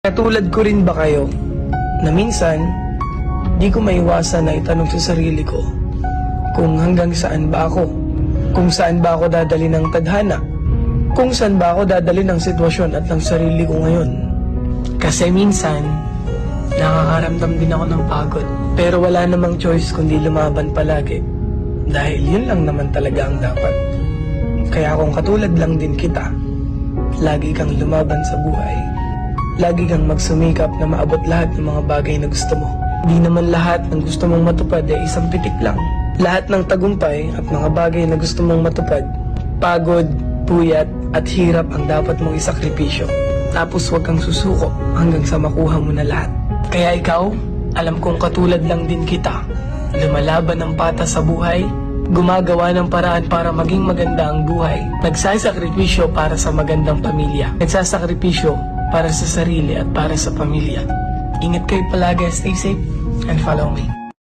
Katulad ko rin ba kayo na minsan di ko maiwasan na itanong sa sarili ko kung hanggang saan ba ako, kung saan ba ako dadali ng tadhana, kung saan ba ako dadali ng sitwasyon at ng sarili ko ngayon. Kasi minsan nakakaramdam din ako ng pagod, pero wala namang choice kundi lumaban palagi dahil yun lang naman talaga ang dapat. Kaya kung katulad lang din kita, lagi kang lumaban sa buhay. Lagi kang magsumikap na maabot lahat ng mga bagay na gusto mo. Di naman lahat ng gusto mong matupad ay isang pitik lang. Lahat ng tagumpay at mga bagay na gusto mong matupad, pagod, puyat at hirap ang dapat mong isakripisyo. Tapos huwag kang susuko hanggang sa makuha mo na lahat. Kaya ikaw, alam kong katulad lang din kita. Lumalaban ng patas sa buhay, gumagawa ng paraan para maging maganda ang buhay. Nagsasakripisyo para sa magandang pamilya. Nagsasakripisyo para sa sarili at para sa pamilya. Ingat kayo palagi, stay safe, and follow me.